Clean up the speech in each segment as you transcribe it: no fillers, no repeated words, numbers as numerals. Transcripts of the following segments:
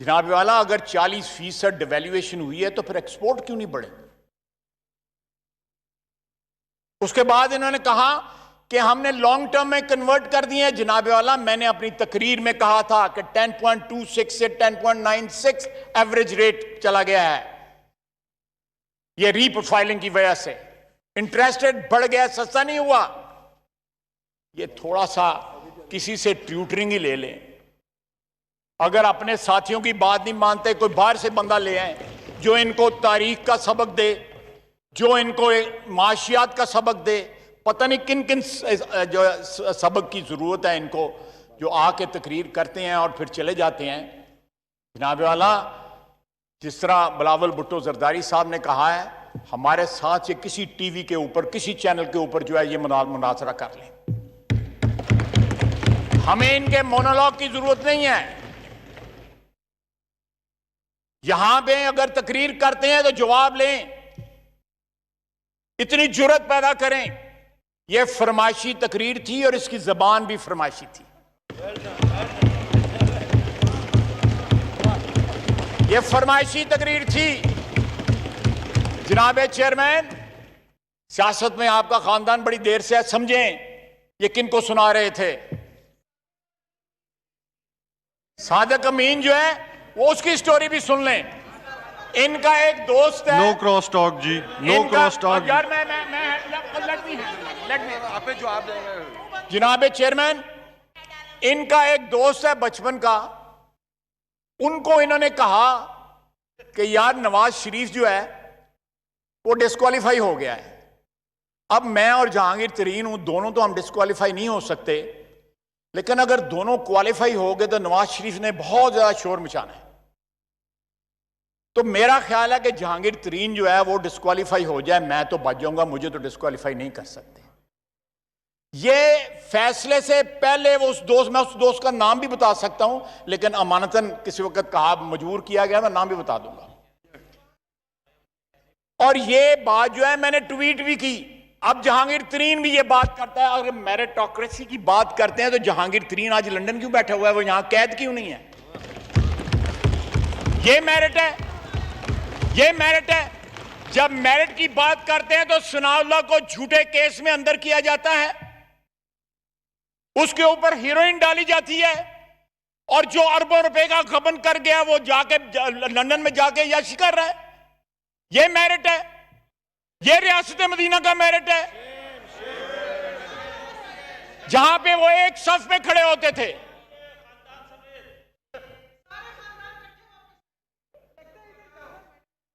जनाब वाला, अगर 40% डिवैल्यूएशन हुई है तो फिर एक्सपोर्ट क्यों नहीं बढ़े? उसके बाद इन्होंने कहा कि हमने लॉन्ग टर्म में कन्वर्ट कर दिए हैं। जनाब वाला, मैंने अपनी तकरीर में कहा था कि 10.26 से 10.96 एवरेज रेट चला गया है। यह रीप्रोफाइलिंग की वजह से इंटरेस्ट रेट बढ़ गया, सस्ता नहीं हुआ। ये थोड़ा सा किसी से ट्यूटरिंग ही ले लें। अगर अपने साथियों की बात नहीं मानते, कोई बाहर से बंदा ले आए जो इनको तारीख का सबक दे, जो इनको माशियात का सबक दे। पता नहीं किन किन जो सबक की जरूरत है इनको, जो आके तकरीर करते हैं और फिर चले जाते हैं। जनाब वाला, जिस तरह बिलावल भुट्टो जरदारी साहब ने कहा है, हमारे साथ ये किसी टीवी के ऊपर, किसी चैनल के ऊपर जो है ये मुनाजरा कर लें। हमें इनके मोनोलॉग की जरूरत नहीं है। यहां पे अगर तकरीर करते हैं तो जवाब लें, इतनी जुर्रत पैदा करें। यह फरमाइशी तकरीर थी और इसकी जबान भी फरमाइशी थी। यह फरमाइशी तकरीर थी। जनाब चेयरमैन, सियासत में आपका खानदान बड़ी देर से है, समझें ये किनको सुना रहे थे। सादिक अमीन जो है वो उसकी स्टोरी भी सुन लें। इनका एक दोस्त है। नो क्रॉस टॉक जी, नो क्रॉस टॉक। यार मैं आप जवाब देंगे। जनाब चेयरमैन, इनका एक दोस्त है बचपन का, उनको इन्होंने कहा कि यार नवाज शरीफ जो है वो डिस्क्वालीफाई हो गया है। अब मैं और जहांगीर तरीन हूं, दोनों तो हम डिस्क्वालीफाई नहीं हो सकते, लेकिन अगर दोनों क्वालिफाई हो गए तो नवाज शरीफ ने बहुत ज्यादा शोर मचाना है। तो मेरा ख्याल है कि जहांगीर तरीन जो है वो डिस्क्वालीफाई हो जाए, मैं तो बच जाऊंगा, मुझे तो डिस्क्वालीफाई नहीं कर सकते। ये फैसले से पहले वो मैं उस दोस्त का नाम भी बता सकता हूं, लेकिन अमानतन किसी वक्त कहा, मजबूर किया गया, मैं नाम भी बता दूंगा। और ये बात जो है मैंने ट्वीट भी की। अब जहांगीर तरीन भी ये बात करता है। अगर मेरिटोक्रेसी की बात करते हैं तो जहांगीर तरीन आज लंदन क्यों बैठा हुआ है? वो यहां कैद क्यों नहीं है? ये मेरिट है, ये मेरिट है। जब मेरिट की बात करते हैं तो सनाउल्लाह को झूठे केस में अंदर किया जाता है, उसके ऊपर हीरोइन डाली जाती है, और जो अरबों रुपए का गबन कर गया वो जाके लंदन में जाके यश कर रहा है। ये मेरिट है, ये रियासत मदीना का मेरिट है, जहां पे वो एक सफ में खड़े होते थे।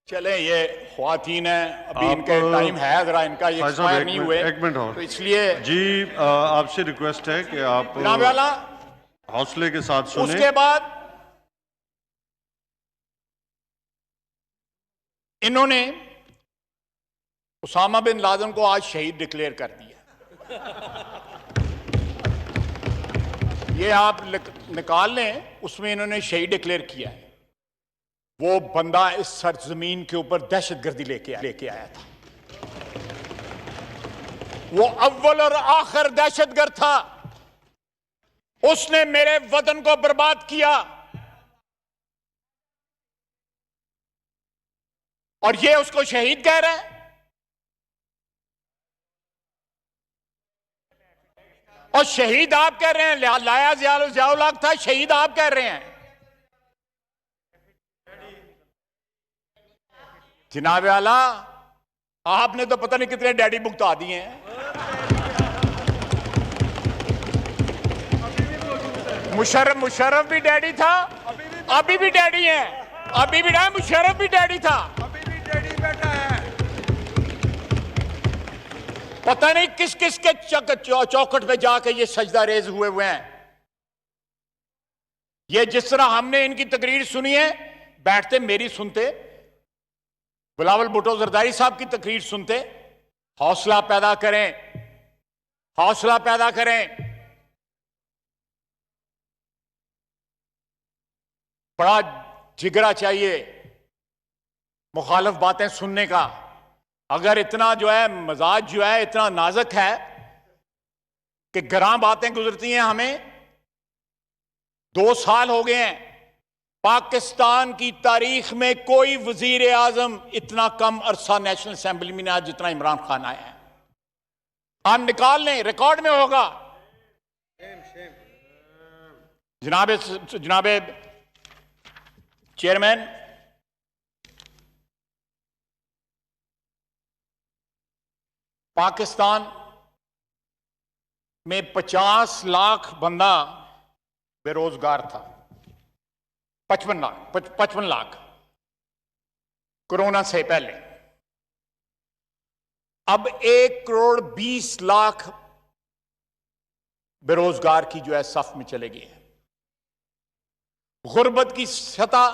चले, ये ख्वातीन है, अभी इनके टाइम है, जरा इनका ये एक्सपायर नहीं हुए, एक मिनट और तो इसलिए जी आपसे रिक्वेस्ट है कि आप वाला हौसले के साथ सुने। उसके बाद इन्होंने उसामा बिन लादेन को आज शहीद डिक्लेयर कर दिया। ये आप निकाल लें, उसमें इन्होंने शहीद डिक्लेयर किया है। वो बंदा इस सरजमीन के ऊपर दहशतगर्दी लेके आया था। वो अव्वल और आखिर दहशतगर्द था। उसने मेरे वतन को बर्बाद किया, और ये उसको शहीद कह रहे हैं। और शहीद आप कह रहे हैं, लाया जियाउल हक था, शहीद आप कह रहे हैं। जनाब आला, आपने तो पता नहीं कितने डैडी भुगता दिए हैं। मुशर्रफ भी डैडी था, अभी भी डैडी है, अभी भी ना, मुशर्रफ भी डैडी था, अभी भी डैडी बैठा है। पता नहीं किस किस के चौखट पे जाके ये सजदा रेज हुए हैं। ये जिस तरह हमने इनकी तकरीर सुनी है, बैठते मेरी सुनते, बिलावल भुट्टो जरदारी साहब की तकरीर सुनते। हौसला पैदा करें, हौसला पैदा करें। बड़ा जिगरा चाहिए मुखालिफ बातें सुनने का। अगर इतना जो है मजाज जो है इतना नाजुक है कि गरां बातें गुजरती हैं, हमें 2 साल हो गए हैं पाकिस्तान की तारीख में कोई वजीर आजम इतना कम अरसा नेशनल असेंबली में आज जितना इमरान खान आया है। आप निकाल लें, रिकॉर्ड में होगा। जनाबे चेयरमैन, पाकिस्तान में 50 लाख बंदा बेरोजगार था। 55 लाख कोरोना से पहले। अब 1 करोड़ 20 लाख बेरोजगार की जो है सफ में चले गए हैं। गुर्बत की सतह,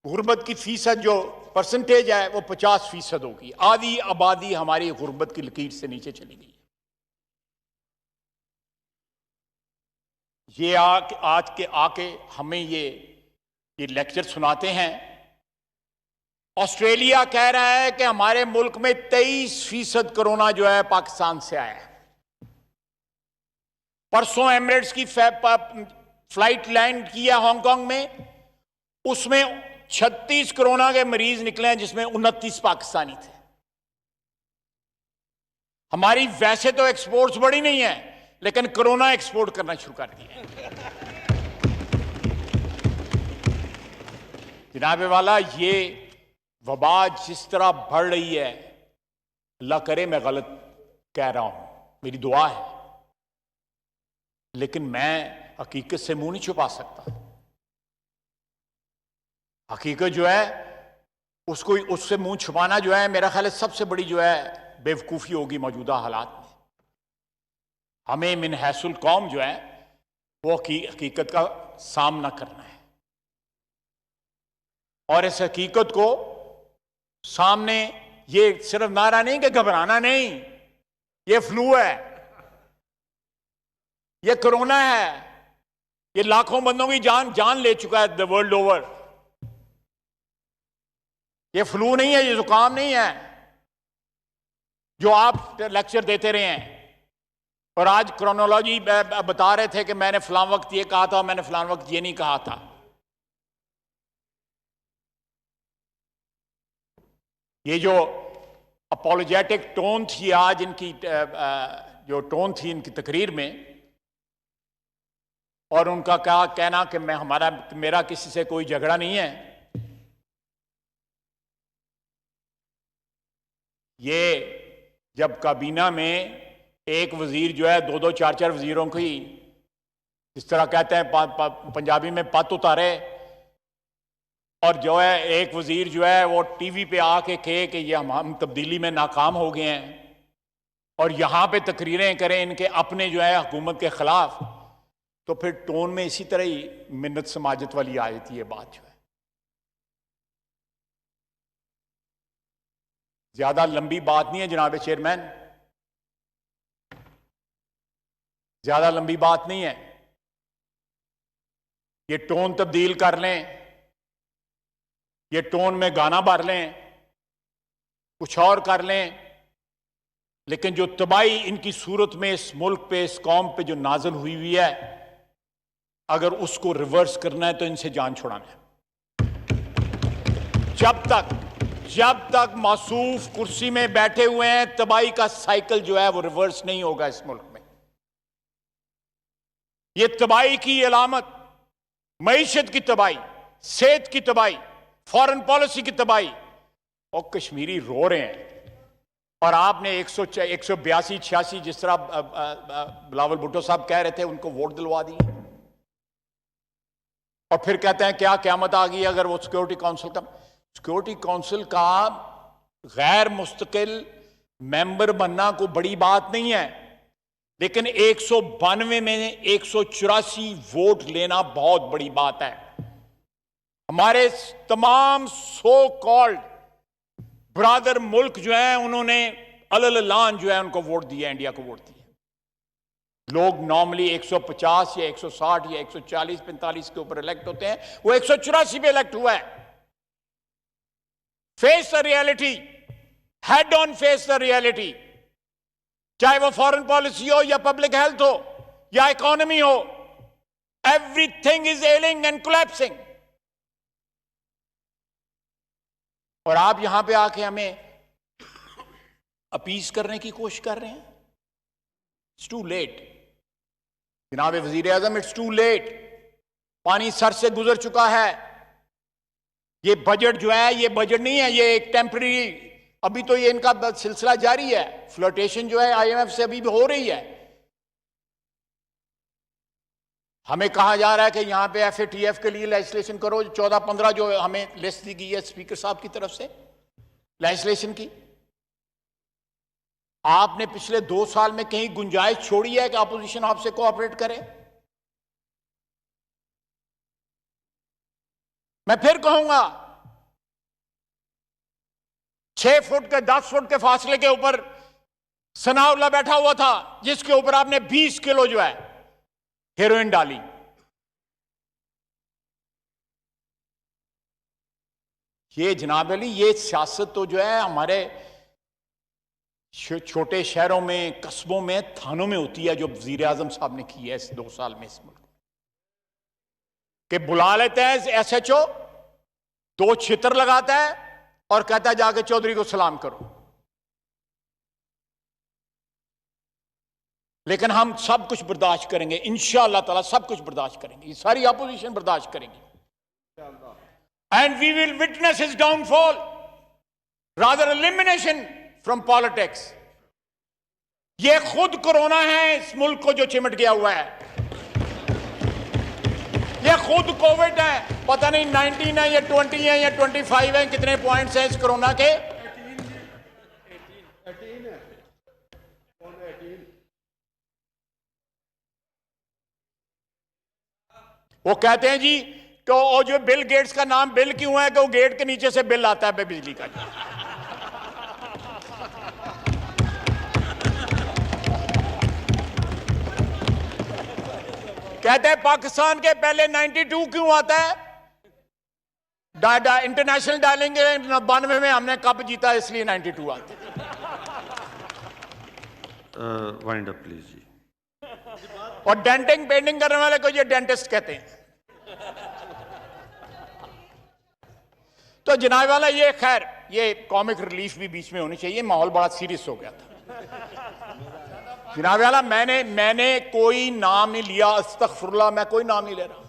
गुर्बत की फीसद जो परसेंटेज है वो 50% होगी। आधी आबादी हमारी गुर्बत की लकीर से नीचे चली गई है। ये आज के आके हमें ये लेक्चर सुनाते हैं। ऑस्ट्रेलिया कह रहा है कि हमारे मुल्क में 23% कोरोना जो है पाकिस्तान से आया है। परसों एमिरेट्स की फ्लाइट लैंड किया हांगकांग में, उसमें 36 कोरोना के मरीज निकले हैं, जिसमें 29 पाकिस्तानी थे। हमारी वैसे तो एक्सपोर्ट्स बड़ी नहीं है, लेकिन कोरोना एक्सपोर्ट करना शुरू कर दिया है। जनाबे वाला, ये वबा जिस तरह बढ़ रही है, अल्लाह करे मैं गलत कह रहा हूं, मेरी दुआ है, लेकिन मैं हकीकत से मुंह नहीं छुपा सकता। हकीकत जो है उसको, उससे मुंह छुपाना जो है, मेरा ख्याल है सबसे बड़ी जो है बेवकूफी होगी मौजूदा हालात में। हमें मिन हैसुल कौम जो है वो हकीकत का सामना करना है, और इस हकीकत को सामने, ये सिर्फ नारा नहीं कि घबराना नहीं, ये फ्लू है, ये कोरोना है, ये लाखों बंदों की जान ले चुका है द वर्ल्ड ओवर। ये फ्लू नहीं है, ये जुकाम नहीं है जो आप लेक्चर देते रहे हैं। और आज क्रोनोलॉजी बता रहे थे कि मैंने फलां वक्त ये कहा था, मैंने फलां वक्त ये नहीं कहा था। ये जो अपोलोजेटिक टोन थी आज इनकी, जो टोन थी इनकी तकरीर में, और उनका क्या कहना कि मेरा किसी से कोई झगड़ा नहीं है, ये जब काबीना में एक वजीर जो है 2-2, 4-4 वजीरों की, इस तरह कहते हैं पंजाबी में, पत उतारे, और जो है एक वजीर जो है वो टीवी पे आके कहे कि ये हम तब्दीली में नाकाम हो गए हैं, और यहां पे तकरीरें करें इनके अपने जो है हुकूमत के खिलाफ, तो फिर टोन में इसी तरह ही मिन्नत समाजत वाली आ जाती है बात जो है। ज्यादा लंबी बात नहीं है जनाब चेयरमैन, ज्यादा लंबी बात नहीं है। ये टोन तब्दील कर लें, ये टोन में गाना भर लें, कुछ और कर लें, लेकिन जो तबाही इनकी सूरत में इस मुल्क पे, इस कौम पे जो नाज़िल हुई है, अगर उसको रिवर्स करना है तो इनसे जान छुड़ाना है। जब तक मासूफ कुर्सी में बैठे हुए हैं, तबाही का साइकिल जो है वो रिवर्स नहीं होगा इस मुल्क में। ये तबाही की अलामत, मईशत की तबाही, सेहत की तबाही, फॉरेन पॉलिसी की तबाही, और कश्मीरी रो रहे हैं। और आपने 182, 86 जिस तरह बिलावल भुट्टो साहब कह रहे थे, उनको वोट दिलवा दिए, और फिर कहते हैं क्या क़यामत आ गई अगर वो सिक्योरिटी काउंसिल का गैर मुस्तकिल मेंबर बनना कोई बड़ी बात नहीं है, लेकिन 192 में 184 वोट लेना बहुत बड़ी बात है। हमारे तमाम सो कॉल्ड ब्रादर मुल्क जो है, उन्होंने अललान जो है उनको वोट दिया, इंडिया को वोट दिया। लोग नॉर्मली 150 या 160 या 140, 45 के ऊपर इलेक्ट होते हैं, वो 184 पे इलेक्ट हुआ है। Face the reality, head on face the reality, चाहे वो फॉरेन पॉलिसी हो या पब्लिक हेल्थ हो या इकोनॉमी हो, एवरीथिंग इज एलिंग एंड कोलैप्सिंग। और आप यहां पे आके हमें अपीज करने की कोशिश कर रहे हैं। इट्स टू लेट जनाब वजीर आजम, इट्स टू लेट। पानी सर से गुजर चुका है। ये बजट जो है, ये बजट नहीं है, ये एक टेम्पररी, अभी तो ये इनका सिलसिला जारी है। फ्लर्टेशन जो है IMF से अभी भी हो रही है। हमें कहा जा रहा है कि यहां पे FATF के लिए लेजिस्लेशन करो, 14-15 जो हमें लिस्ट दी गई है स्पीकर साहब की तरफ से लेजिस्लेशन की। आपने पिछले 2 साल में कहीं गुंजाइश छोड़ी है कि अपोजिशन आपसे कोऑपरेट करे? मैं फिर कहूंगा, 6 फुट के 10 फुट के फासले के ऊपर सनाउल्लाह बैठा हुआ था, जिसके ऊपर आपने 20 किलो जो है हेरोइन डाली। ये जनाब अली, ये सियासत तो जो है हमारे छोटे शहरों में, कस्बों में, थानों में होती है, जो वजीर आजम साहब ने की है इस 2 साल में इस मुल्क में। कि बुला लेते हैं SHO, 2 छितर लगाता है और कहता है जाके चौधरी को सलाम करो। लेकिन हम सब कुछ बर्दाश्त करेंगे इंशाअल्लाह ताला, सब कुछ बर्दाश्त करेंगे। ये सारी अपोजिशन बर्दाश्त करेंगी। And we will witness his downfall, rather elimination from politics. ये खुद कोरोना है इस मुल्क को जो चिमट गया हुआ है। ये खुद कोविड है। पता नहीं 19 है या 20 है या 25 है, कितने पॉइंट्स हैं इस कोरोना के। वो कहते हैं जी कि वो जो बिल गेट्स का नाम बिल क्यों है कि वो गेट के नीचे से बिल आता है बिजली का। कहते हैं पाकिस्तान के पहले 92 क्यों आता है? इंटरनेशनल डालेंगे 92 में हमने कप जीता, इसलिए 92 आता है। वाइंड अप प्लीज जी। और डेंटिंग पेंटिंग करने वाले को ये डेंटिस्ट कहते हैं। तो जनाब वाला, ये खैर ये कॉमिक रिलीफ भी बीच में होनी चाहिए, माहौल बड़ा सीरियस हो गया था। जनाब वाला, मैंने कोई नाम नहीं लिया, अस्तगफुरुल्लाह, मैं कोई नाम नहीं ले रहा।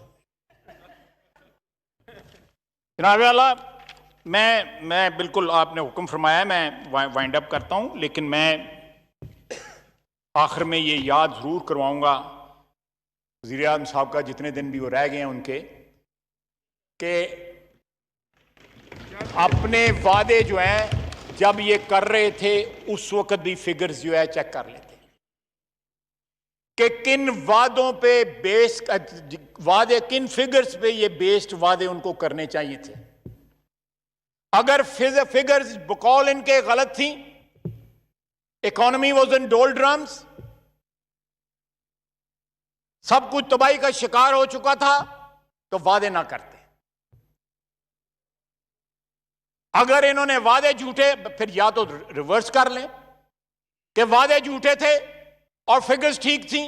जनाब वाला, मैं बिल्कुल, आपने हुक्म फरमाया, मैं वाइंड अप करता हूं, लेकिन मैं आखिर में ये याद जरूर करवाऊंगा वज़ीर आज़म साहब का, जितने दिन भी वो रह गए हैं उनके, कि अपने वादे जो हैं जब ये कर रहे थे उस वक्त भी फिगर्स जो है चेक कर लेते कि किन वादों पे बेस वादे, किन फिगर्स पे ये बेस्ड वादे उनको करने चाहिए थे। अगर फिगर्स बकौल इनके गलत थी, इकोनॉमी वॉज इन डोलड्रम्स, सब कुछ तबाही का शिकार हो चुका था, तो वादे ना करते। अगर इन्होंने वादे झूठे, फिर या तो रिवर्स कर लें कि वादे झूठे थे और फिगर्स ठीक थी।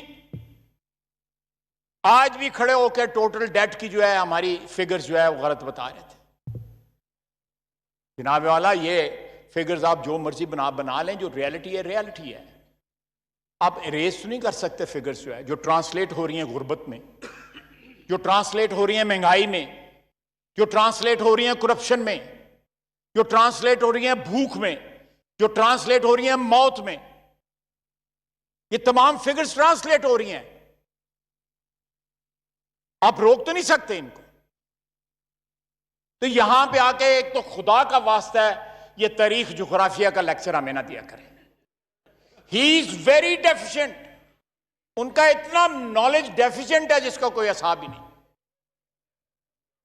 आज भी खड़े होकर टोटल डेट की जो है हमारी फिगर्स जो है वो गलत बता रहे थे। जनाब वाला, ये फिगर्स आप जो मर्जी बना लें, जो रियलिटी है रियलिटी है। आप इरेज तो नहीं कर सकते फिगर्स जो है, जो ट्रांसलेट हो रही हैं गुर्बत में, जो ट्रांसलेट हो रही हैं महंगाई में, जो ट्रांसलेट हो रही हैं करप्शन में, जो ट्रांसलेट हो रही हैं भूख में, जो ट्रांसलेट हो रही हैं मौत में। ये तमाम फिगर्स ट्रांसलेट हो रही हैं। आप रोक तो नहीं सकते इनको। तो यहां पे आके एक तो खुदा का वास्ता है, ये तारीख जोग्राफिया का लेक्चर हमें ना दिया करें। He is very deficient. उनका इतना नॉलेज डेफिशिएंट है जिसका कोई हिसाब ही नहीं।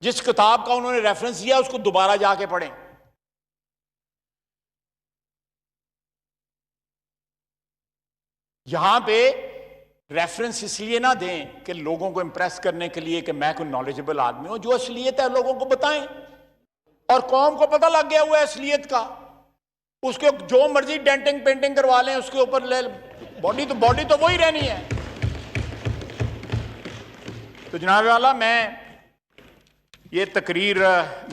जिस किताब का उन्होंने रेफरेंस दिया उसको दोबारा जाके पढ़ें। यहां पे रेफरेंस इसलिए ना दें कि लोगों को इंप्रेस करने के लिए कि मैं कोई नॉलेजेबल आदमी हूं। जो असलियत है लोगों को बताएं, और कौम को पता लग गया हुआ है असलियत का। उसके जो मर्जी डेंटिंग पेंटिंग करवा लें उसके ऊपर, ले बॉडी तो वही रहनी है। तो जनाब वाला, मैं ये तकरीर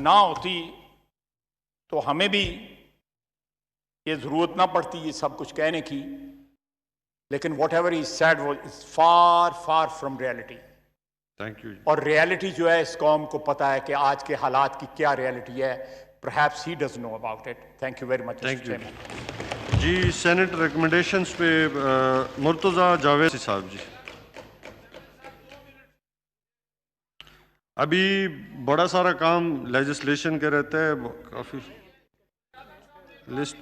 ना होती तो हमें भी ये ज़रूरत ना पड़ती ये सब कुछ कहने की, लेकिन वॉट एवर इज सैड वो is far far from reality. Thank you. और रियलिटी जो है इस कौम को पता है कि आज के हालात की क्या रियलिटी है। Perhaps he doesn't know about it. Thank you very much. Thank you ji. Senate recommendations पे मुर्तज़ा जावेद साहब जी। अभी बड़ा सारा काम लेजिस्लेशन के रहते हैं, काफ़ी लिस्ट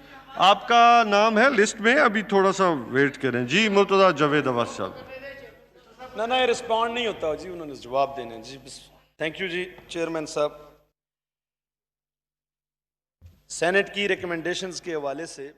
आपका नाम है लिस्ट में, अभी थोड़ा सा वेट करें जी। मुर्तज़ा जावेद अब्बास साहब। ना ये रिस्पॉन्ड नहीं होता जी, उन्होंने जवाब देना है जी। थैंक यू जी चेयरमैन साहब। सेनेट की रिकमेंडेशंस के हवाले से